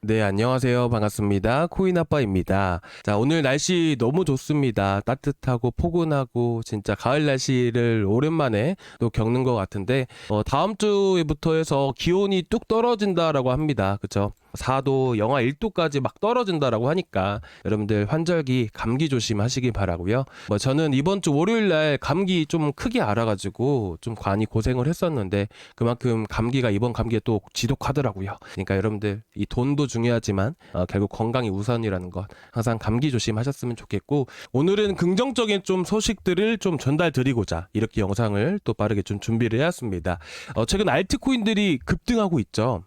네, 안녕하세요. 반갑습니다. 코인아빠입니다. 자, 오늘 날씨 너무 좋습니다. 따뜻하고 포근하고 진짜 가을 날씨를 오랜만에 또 겪는 것 같은데 다음 주부터 해서 기온이 뚝 떨어진다라고 합니다. 그쵸? 4도, 영하 1도까지 막 떨어진다라고 하니까 여러분들 환절기 감기 조심하시기 바라고요. 저는 이번 주 월요일 날 감기 좀 크게 알아가지고 좀 많이 고생을 했었는데 그만큼 감기가 이번 감기에 또 지독하더라고요. 그러니까 여러분들 이 돈도 중요하지만 결국 건강이 우선이라는 것 항상 감기 조심하셨으면 좋겠고, 오늘은 긍정적인 좀 소식들을 좀 전달 드리고자 이렇게 영상을 또 빠르게 좀 준비를 해왔습니다. 최근 알트코인들이 급등하고 있죠.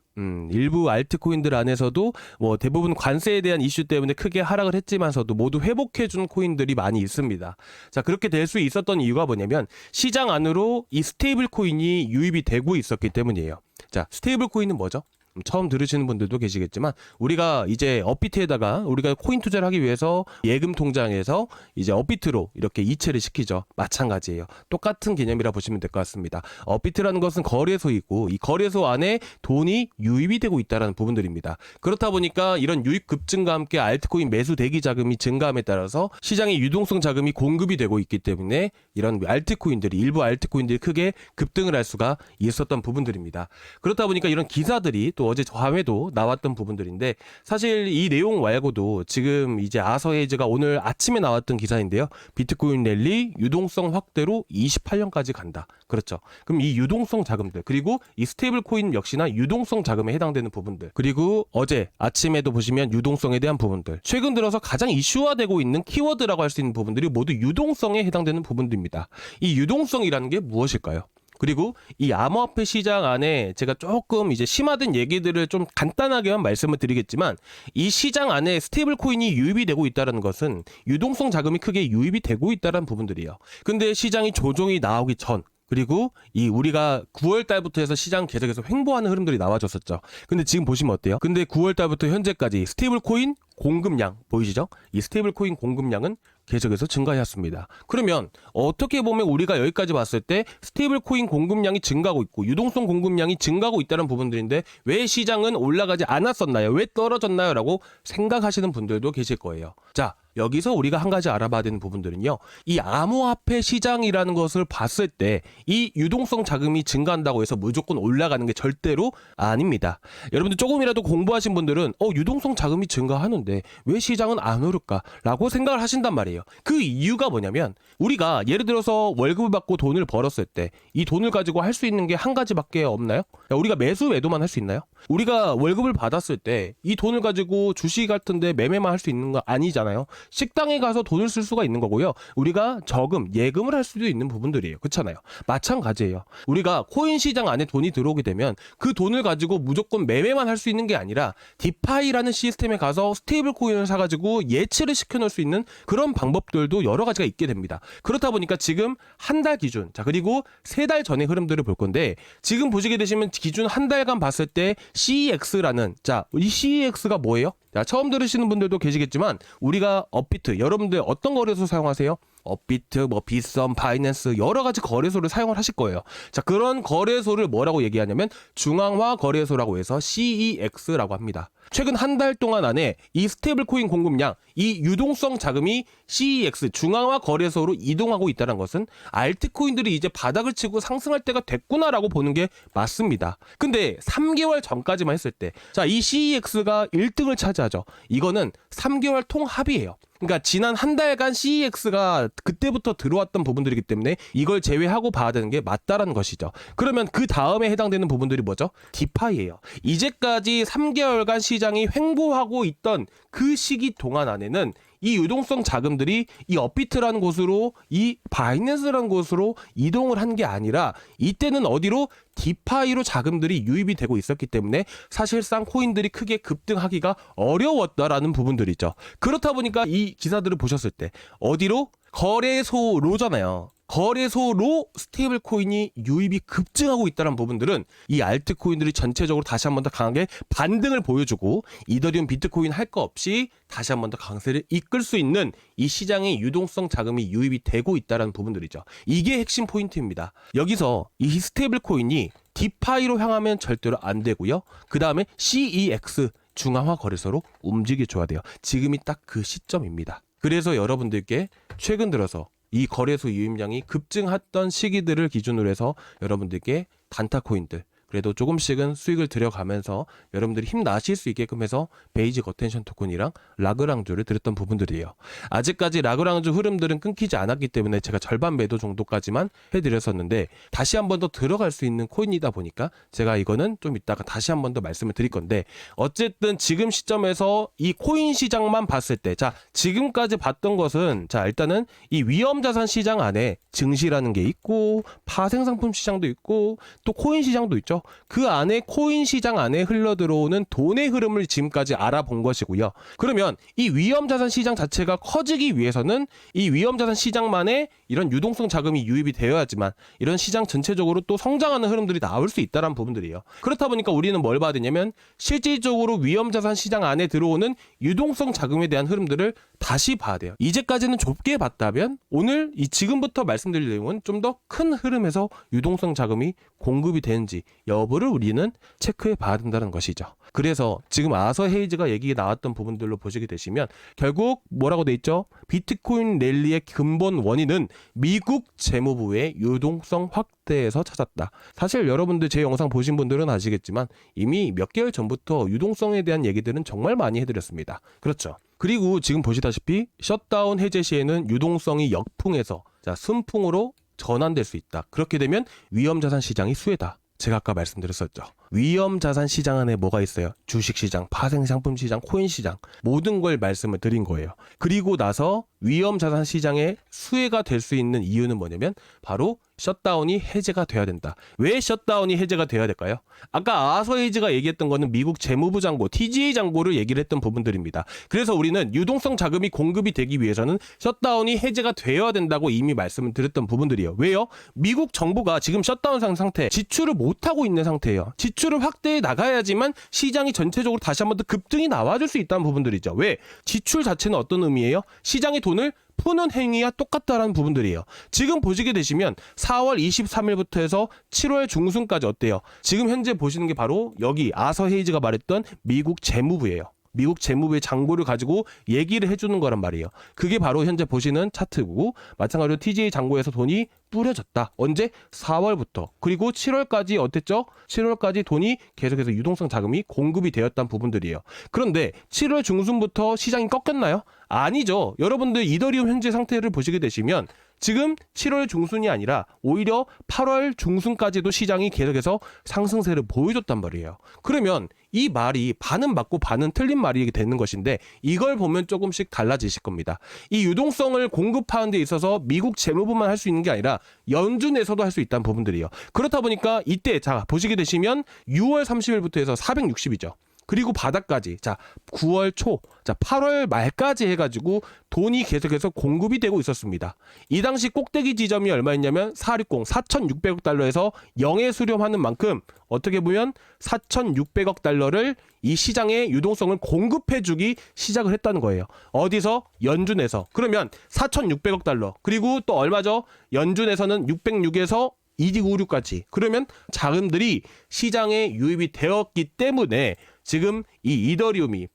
일부 알트코인들 안에서도 대부분 관세에 대한 이슈 때문에 크게 하락을 했지만서도 모두 회복해준 코인들이 많이 있습니다. 자, 그렇게 될 수 있었던 이유가 뭐냐면 시장 안으로 이 스테이블 코인이 유입이 되고 있었기 때문이에요. 자, 스테이블 코인은 뭐죠? 처음 들으시는 분들도 계시겠지만 우리가 이제 업비트에다가 우리가 코인 투자를 하기 위해서 예금 통장에서 이제 업비트로 이렇게 이체를 시키죠. 마찬가지예요. 똑같은 개념이라 보시면 될 것 같습니다. 업비트라는 것은 거래소이고 이 거래소 안에 돈이 유입이 되고 있다는 부분들입니다. 그렇다 보니까 이런 유입 급증과 함께 알트코인 매수 대기 자금이 증가함에 따라서 시장의 유동성 자금이 공급이 되고 있기 때문에 이런 알트코인들이 일부 알트코인들이 크게 급등을 할 수가 있었던 부분들입니다. 그렇다 보니까 이런 기사들이 또 어제 밤에도 나왔던 부분들인데, 사실 이 내용 말고도 지금 이제 아서헤이즈가 오늘 아침에 나왔던 기사인데요. 비트코인 랠리 유동성 확대로 28년까지 간다. 그렇죠. 그럼 이 유동성 자금들, 그리고 이 스테이블 코인 역시나 유동성 자금에 해당되는 부분들, 그리고 어제 아침에도 보시면 유동성에 대한 부분들, 최근 들어서 가장 이슈화되고 있는 키워드라고 할 수 있는 부분들이 모두 유동성에 해당되는 부분들입니다. 이 유동성이라는 게 무엇일까요? 그리고 이 암호화폐 시장 안에 제가 조금 이제 심화된 얘기들을 좀 간단하게만 말씀을 드리겠지만, 이 시장 안에 스테이블 코인이 유입이 되고 있다는 것은 유동성 자금이 크게 유입이 되고 있다는 부분들이에요. 근데 시장이 조정이 나오기 전, 그리고 이 우리가 9월 달부터 해서 시장 계속해서 횡보하는 흐름들이 나와줬었죠. 근데 지금 보시면 어때요? 근데 9월 달부터 현재까지 스테이블 코인 공급량 보이시죠? 이 스테이블 코인 공급량은 계속해서 증가했습니다. 그러면 어떻게 보면 우리가 여기까지 봤을 때 스테이블 코인 공급량이 증가하고 있고 유동성 공급량이 증가하고 있다는 부분들인데 왜 시장은 올라가지 않았었나요? 왜 떨어졌나요? 라고 생각하시는 분들도 계실 거예요. 자, 여기서 우리가 한 가지 알아봐야 되는 부분들은요, 이 암호화폐 시장이라는 것을 봤을 때 이 유동성 자금이 증가한다고 해서 무조건 올라가는 게 절대로 아닙니다. 여러분들 조금이라도 공부하신 분들은 유동성 자금이 증가하는데 왜 시장은 안 오를까? 라고 생각을 하신단 말이에요. 그 이유가 뭐냐면, 우리가 예를 들어서 월급을 받고 돈을 벌었을 때 이 돈을 가지고 할 수 있는 게 한 가지밖에 없나요? 우리가 매수 매도만 할 수 있나요? 우리가 월급을 받았을 때 이 돈을 가지고 주식 같은데 매매만 할 수 있는 거 아니잖아요. 식당에 가서 돈을 쓸 수가 있는 거고요. 우리가 저금, 예금을 할 수도 있는 부분들이에요. 그렇잖아요. 마찬가지예요. 우리가 코인 시장 안에 돈이 들어오게 되면 그 돈을 가지고 무조건 매매만 할 수 있는 게 아니라 디파이라는 시스템에 가서 스테이블 코인을 사가지고 예치를 시켜놓을 수 있는 그런 방법들도 여러 가지가 있게 됩니다. 그렇다 보니까 지금 한 달 기준, 자, 그리고 3달 전의 흐름들을 볼 건데, 지금 보시게 되시면 기준 한 달간 봤을 때 CEX라는, 자, 이 CEX가 뭐예요? 자, 처음 들으시는 분들도 계시겠지만 우리가 업비트, 여러분들 어떤 거래소 사용하세요? 업비트, 빗썸, 바이낸스 여러 가지 거래소를 사용을 하실 거예요. 자, 그런 거래소를 뭐라고 얘기하냐면 중앙화 거래소라고 해서 CEX라고 합니다. 최근 한 달 동안 안에 이 스테이블 코인 공급량, 이 유동성 자금이 CEX 중앙화 거래소로 이동하고 있다는 것은 알트코인들이 이제 바닥을 치고 상승할 때가 됐구나라고 보는 게 맞습니다. 근데 3개월 전까지만 했을 때, 자, 이 CEX가 1등을 차지하죠. 이거는 3개월 통합이에요. 그러니까 지난 한 달간 CEX가 그때부터 들어왔던 부분들이기 때문에 이걸 제외하고 봐야 되는 게 맞다라는 것이죠. 그러면 그 다음에 해당되는 부분들이 뭐죠? 디파이예요. 이제까지 3개월간 시장이 횡보하고 있던 그 시기 동안 안에는 이 유동성 자금들이 이 업비트라는 곳으로, 이 바이낸스라는 곳으로 이동을 한 게 아니라 이때는 어디로? 디파이로 자금들이 유입이 되고 있었기 때문에 사실상 코인들이 크게 급등하기가 어려웠다라는 부분들이죠. 그렇다 보니까 이 기사들을 보셨을 때 어디로? 거래소로잖아요. 거래소로 스테이블 코인이 유입이 급증하고 있다는 부분들은 이 알트코인들이 전체적으로 다시 한 번 더 강하게 반등을 보여주고 이더리움, 비트코인 할 거 없이 다시 한 번 더 강세를 이끌 수 있는 이 시장의 유동성 자금이 유입이 되고 있다는 부분들이죠. 이게 핵심 포인트입니다. 여기서 이 스테이블 코인이 디파이로 향하면 절대로 안 되고요. 그 다음에 CEX, 중앙화 거래소로 움직여줘야 돼요. 지금이 딱 그 시점입니다. 그래서 여러분들께 최근 들어서 이 거래소 유입량이 급증했던 시기들을 기준으로 해서 여러분들께 단타 코인들 그래도 조금씩은 수익을 들여가면서 여러분들이 힘나실 수 있게끔 해서 베이직 어텐션 토큰이랑 라그랑주를 드렸던 부분들이에요. 아직까지 라그랑주 흐름들은 끊기지 않았기 때문에 제가 절반 매도 정도까지만 해드렸었는데 다시 한 번 더 들어갈 수 있는 코인이다 보니까 제가 이거는 좀 이따가 다시 한 번 더 말씀을 드릴 건데 어쨌든 지금 시점에서 이 코인 시장만 봤을 때 자 지금까지 봤던 것은 자 일단은 이 위험자산 시장 안에 증시라는 게 있고 파생상품 시장도 있고 또 코인 시장도 있죠. 그 안에 코인 시장 안에 흘러들어오는 돈의 흐름을 지금까지 알아본 것이고요. 그러면 이 위험자산 시장 자체가 커지기 위해서는 이 위험자산 시장만의 이런 유동성 자금이 유입이 되어야지만 이런 시장 전체적으로 또 성장하는 흐름들이 나올 수 있다는 부분들이에요. 그렇다 보니까 우리는 뭘 봐야 되냐면 실질적으로 위험자산 시장 안에 들어오는 유동성 자금에 대한 흐름들을 다시 봐야 돼요. 이제까지는 좁게 봤다면 오늘 이 지금부터 말씀드릴 내용은 좀 더 큰 흐름에서 유동성 자금이 공급이 되는지 여부를 우리는 체크해 봐야 된다는 것이죠. 그래서 지금 아서 헤이즈가 얘기가 나왔던 부분들로 보시게 되시면 결국 뭐라고 돼 있죠? 비트코인 랠리의 근본 원인은 미국 재무부의 유동성 확대에서 찾았다. 사실 여러분들 제 영상 보신 분들은 아시겠지만 이미 몇 개월 전부터 유동성에 대한 얘기들은 정말 많이 해드렸습니다. 그렇죠. 그리고 지금 보시다시피 셧다운 해제 시에는 유동성이 역풍에서 순풍으로 전환될 수 있다. 그렇게 되면 위험자산 시장이 수혜다. 제가 아까 말씀드렸었죠. 위험자산 시장 안에 뭐가 있어요? 주식시장, 파생상품 시장, 코인 시장 모든 걸 말씀을 드린 거예요. 그리고 나서 위험자산 시장에 수혜가 될 수 있는 이유는 뭐냐면 바로 셧다운이 해제가 돼야 된다. 왜 셧다운이 해제가 돼야 될까요? 아까 아서 헤이즈가 얘기했던 거는 미국 재무부 장고, TGA 장고를 얘기를 했던 부분들입니다. 그래서 우리는 유동성 자금이 공급이 되기 위해서는 셧다운이 해제가 되어야 된다고 이미 말씀을 드렸던 부분들이에요. 왜요? 미국 정부가 지금 셧다운 상태, 지출을 못하고 있는 상태예요. 지출을 확대해 나가야지만 시장이 전체적으로 다시 한 번 더 급등이 나와줄 수 있다는 부분들이죠. 왜? 지출 자체는 어떤 의미예요? 시장이 돈을 푸는 행위와 똑같다라는 부분들이에요. 지금 보시게 되시면 4월 23일부터 해서 7월 중순까지 어때요? 지금 현재 보시는 게 바로 여기 아서 헤이즈가 말했던 미국 재무부예요. 미국 재무부의 장고를 가지고 얘기를 해주는 거란 말이에요. 그게 바로 현재 보시는 차트고 마찬가지로 TGA 장고에서 돈이 뿌려졌다. 언제? 4월부터. 그리고 7월까지 어땠죠? 7월까지 돈이 계속해서 유동성 자금이 공급이 되었다는 부분들이에요. 그런데 7월 중순부터 시장이 꺾였나요? 아니죠. 여러분들 이더리움 현재 상태를 보시게 되시면 지금 7월 중순이 아니라 오히려 8월 중순까지도 시장이 계속해서 상승세를 보여줬단 말이에요. 그러면 이 말이 반은 맞고 반은 틀린 말이 되는 것인데 이걸 보면 조금씩 달라지실 겁니다. 이 유동성을 공급하는 데 있어서 미국 재무부만 할 수 있는 게 아니라 연준에서도 할 수 있다는 부분들이에요. 그렇다 보니까 이때 자 보시게 되시면 6월 30일부터 해서 460이죠. 그리고 바닥까지 자 9월 초, 자 8월 말까지 해가지고 돈이 계속해서 공급이 되고 있었습니다. 이 당시 꼭대기 지점이 얼마였냐면 460, 4,600억 달러에서 영에 수렴하는 만큼 어떻게 보면 4,600억 달러를 이 시장에 유동성을 공급해주기 시작을 했다는 거예요. 어디서? 연준에서. 그러면 4,600억 달러 그리고 또 얼마죠? 연준에서는 606에서 2296까지. 그러면 자금들이 시장에 유입이 되었기 때문에 지금 이 이더리움이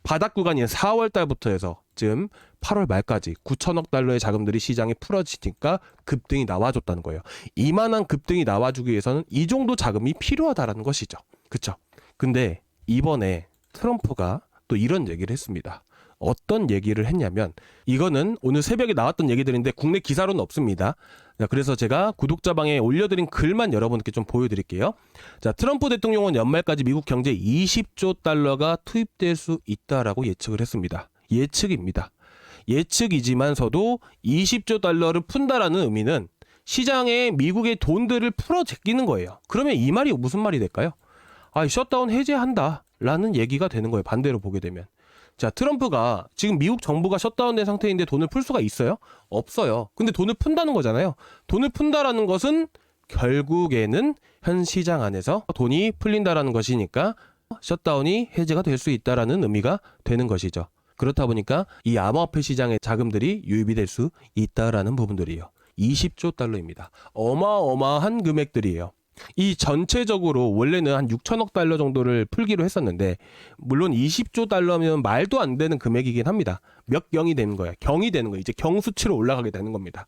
바닥 구간인 4월 달부터 해서 지금 8월 말까지 9천억 달러의 자금들이 시장에 풀어지니까 급등이 나와줬다는 거예요. 이만한 급등이 나와주기 위해서는 이 정도 자금이 필요하다라는 것이죠. 그쵸? 근데 이번에 트럼프가 또 이런 얘기를 했습니다. 어떤 얘기를 했냐면 이거는 오늘 새벽에 나왔던 얘기들인데 국내 기사로는 없습니다. 그래서 제가 구독자방에 올려드린 글만 여러분께 좀 보여드릴게요. 자, 트럼프 대통령은 연말까지 미국 경제에 20조 달러가 투입될 수 있다라고 예측을 했습니다. 예측입니다. 예측이지만서도 20조 달러를 푼다라는 의미는 시장에 미국의 돈들을 풀어 제끼는 거예요. 그러면 이 말이 무슨 말이 될까요? 셧다운 해제한다라는 얘기가 되는 거예요. 반대로 보게 되면. 자, 트럼프가 지금 미국 정부가 셧다운된 상태인데 돈을 풀 수가 있어요? 없어요. 근데 돈을 푼다는 거잖아요. 돈을 푼다라는 것은 결국에는 현 시장 안에서 돈이 풀린다라는 것이니까 셧다운이 해제가 될 수 있다라는 의미가 되는 것이죠. 그렇다 보니까 이 암호화폐 시장의 자금들이 유입이 될 수 있다라는 부분들이에요. 20조 달러입니다. 어마어마한 금액들이에요. 이 전체적으로 원래는 한 6천억 달러 정도를 풀기로 했었는데, 물론 20조 달러면 말도 안 되는 금액이긴 합니다. 몇 경이 되는 거야. 경이 되는 거야. 이제 경수치로 올라가게 되는 겁니다.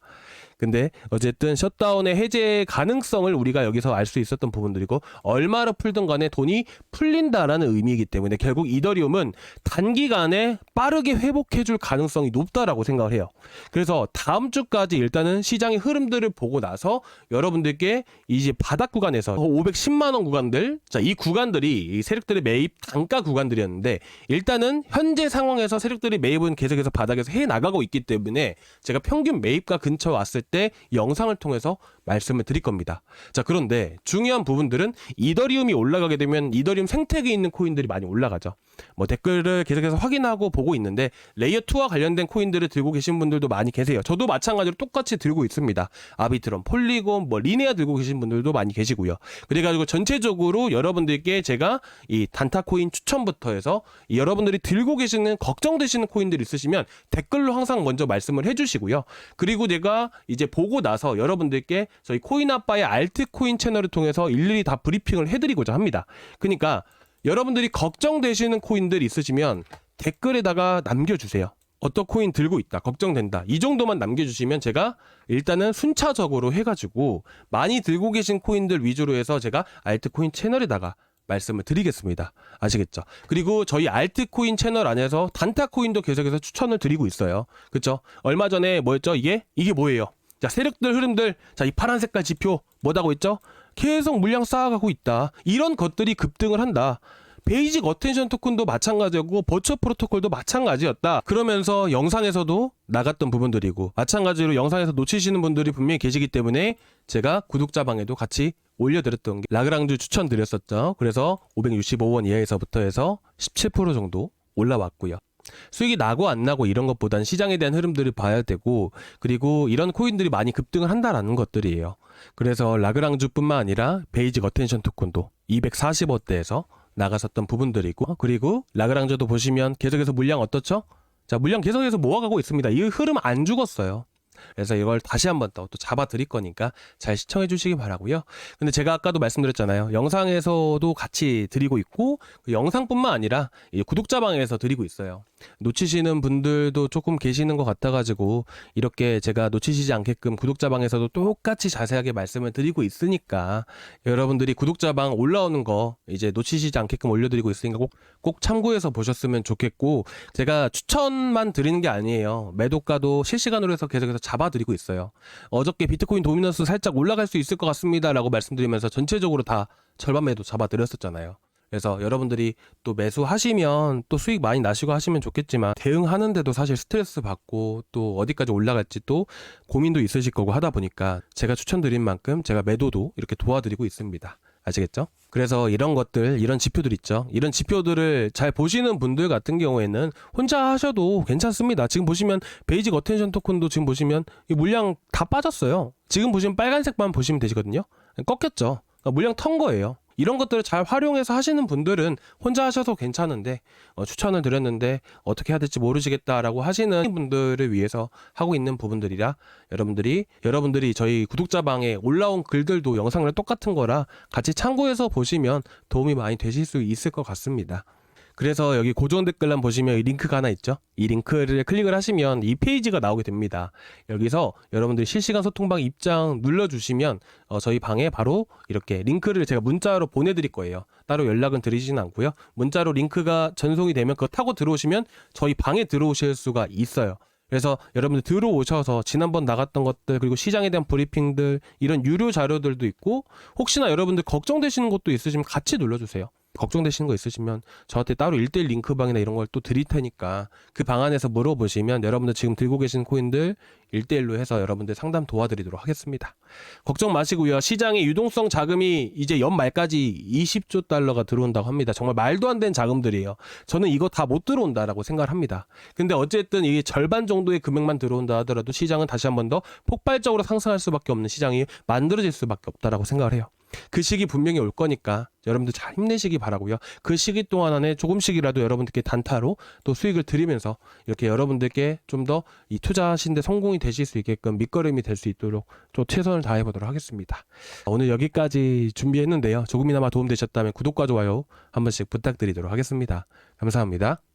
근데 어쨌든 셧다운의 해제 가능성을 우리가 여기서 알 수 있었던 부분들이고, 얼마로 풀든 간에 돈이 풀린다라는 의미이기 때문에 결국 이더리움은 단기간에 빠르게 회복해줄 가능성이 높다라고 생각을 해요. 그래서 다음 주까지 일단은 시장의 흐름들을 보고 나서 여러분들께 이제 바닥 구간에서 510만 원 구간들, 자, 이 구간들이 이 세력들의 매입 단가 구간들이었는데, 일단은 현재 상황에서 세력들의 매입은 계속해서 바닥에서 해 나가고 있기 때문에 제가 평균 매입가 근처 왔을 때 영상을 통해서 말씀을 드릴 겁니다. 자, 그런데 중요한 부분들은 이더리움이 올라가게 되면 이더리움 생태계에 있는 코인들이 많이 올라가죠. 뭐 댓글을 계속해서 확인하고 보고 있는데, 레이어 2와 관련된 코인들을 들고 계신 분들도 많이 계세요. 저도 마찬가지로 똑같이 들고 있습니다. 아비트론, 폴리곤, 뭐 리네아 들고 계신 분들도 많이 계시고요. 그래가지고 전체적으로 여러분들께 제가 이 단타 코인 추천부터 해서 여러분들이 들고 계시는 걱정되시는 코인들 있으시면 댓글로 항상 먼저 말씀을 해주시고요. 그리고 내가 이제 보고 나서 여러분들께 저희 코인아빠의 알트코인 채널을 통해서 일일이 다 브리핑을 해드리고자 합니다. 그러니까 여러분들이 걱정되시는 코인들 있으시면 댓글에다가 남겨주세요. 어떤 코인 들고 있다, 걱정된다, 이 정도만 남겨주시면 제가 일단은 순차적으로 해가지고 많이 들고 계신 코인들 위주로 해서 제가 알트코인 채널에다가 말씀을 드리겠습니다. 아시겠죠? 그리고 저희 알트코인 채널 안에서 단타코인도 계속해서 추천을 드리고 있어요. 그쵸? 얼마 전에 뭐였죠? 이게 뭐예요? 자, 세력들 흐름들, 자, 이 파란 색깔 지표 뭐라고 했죠? 계속 물량 쌓아가고 있다. 이런 것들이 급등을 한다. 베이직 어텐션 토큰도 마찬가지였고 버추어 프로토콜도 마찬가지였다. 그러면서 영상에서도 나갔던 부분들이고, 마찬가지로 영상에서 놓치시는 분들이 분명히 계시기 때문에 제가 구독자방에도 같이 올려드렸던 게 라그랑주 추천드렸었죠. 그래서 565원 이하에서부터 해서 17% 정도 올라왔고요. 수익이 나고 안 나고 이런 것보단 시장에 대한 흐름들을 봐야 되고, 그리고 이런 코인들이 많이 급등을 한다라는 것들이에요. 그래서 라그랑주뿐만 아니라 베이직 어텐션 토큰도 240원대에서 나갔었던 부분들이고, 그리고 라그랑주도 보시면 계속해서 물량 어떻죠? 자, 물량 계속해서 모아가고 있습니다. 이 흐름 안 죽었어요. 그래서 이걸 다시 한번 또 잡아 드릴 거니까 잘 시청해 주시기 바라고요. 근데 제가 아까도 말씀드렸잖아요. 영상에서도 같이 드리고 있고, 그 영상뿐만 아니라 이 구독자방에서 드리고 있어요. 놓치시는 분들도 조금 계시는 것 같아가지고 이렇게 제가 놓치시지 않게끔 구독자방에서도 똑같이 자세하게 말씀을 드리고 있으니까 여러분들이 구독자방 올라오는 거 이제 놓치시지 않게끔 올려드리고 있으니까 꼭 참고해서 보셨으면 좋겠고, 제가 추천만 드리는 게 아니에요. 매도가도 실시간으로 해서 계속해서 잡아드리고 있어요. 어저께 비트코인 도미넌스 살짝 올라갈 수 있을 것 같습니다 라고 말씀드리면서 전체적으로 다 절반 매도 잡아드렸었잖아요. 그래서 여러분들이 또 매수하시면 또 수익 많이 나시고 하시면 좋겠지만, 대응하는데도 사실 스트레스 받고 또 어디까지 올라갈지 또 고민도 있으실 거고 하다 보니까 제가 추천드린 만큼 제가 매도도 이렇게 도와드리고 있습니다. 아시겠죠? 그래서 이런 것들, 이런 지표들 있죠. 이런 지표들을 잘 보시는 분들 같은 경우에는 혼자 하셔도 괜찮습니다. 지금 보시면 베이직 어텐션 토큰도 지금 보시면 이 물량 다 빠졌어요. 지금 보시면 빨간색만 보시면 되시거든요. 꺾였죠. 그러니까 물량 턴 거예요. 이런 것들을 잘 활용해서 하시는 분들은 혼자 하셔도 괜찮은데, 추천을 드렸는데 어떻게 해야 될지 모르시겠다라고 하시는 분들을 위해서 하고 있는 부분들이라, 여러분들이 저희 구독자방에 올라온 글들도 영상이랑 똑같은 거라 같이 참고해서 보시면 도움이 많이 되실 수 있을 것 같습니다. 그래서 여기 고정 댓글란 보시면 이 링크가 하나 있죠. 이 링크를 클릭을 하시면 이 페이지가 나오게 됩니다. 여기서 여러분들 실시간 소통방 입장 눌러주시면 저희 방에 바로 이렇게 링크를 제가 문자로 보내드릴 거예요. 따로 연락은 드리지는 않고요. 문자로 링크가 전송이 되면 그거 타고 들어오시면 저희 방에 들어오실 수가 있어요. 그래서 여러분들 들어오셔서 지난번 나갔던 것들, 그리고 시장에 대한 브리핑들, 이런 유료 자료들도 있고, 혹시나 여러분들 걱정되시는 것도 있으시면 같이 눌러주세요. 걱정되시는 거 있으시면 저한테 따로 1대1 링크방이나 이런 걸 또 드릴 테니까 그 방 안에서 물어보시면 여러분들 지금 들고 계신 코인들 1대1로 해서 여러분들 상담 도와드리도록 하겠습니다. 걱정 마시고요. 시장의 유동성 자금이 이제 연말까지 20조 달러가 들어온다고 합니다. 정말 말도 안 되는 자금들이에요. 저는 이거 다 못 들어온다라고 생각을 합니다. 근데 어쨌든 이게 절반 정도의 금액만 들어온다 하더라도 시장은 다시 한 번 더 폭발적으로 상승할 수밖에 없는 시장이 만들어질 수밖에 없다라고 생각을 해요. 그 시기 분명히 올 거니까 여러분들 잘 힘내시기 바라고요. 그 시기 동안 안에 조금씩이라도 여러분들께 단타로 또 수익을 드리면서 이렇게 여러분들께 좀 더 이 투자하신데 성공이 되실 수 있게끔 밑거름이 될 수 있도록 좀 최선을 다해 보도록 하겠습니다. 오늘 여기까지 준비했는데요. 조금이나마 도움되셨다면 구독과 좋아요 한 번씩 부탁드리도록 하겠습니다. 감사합니다.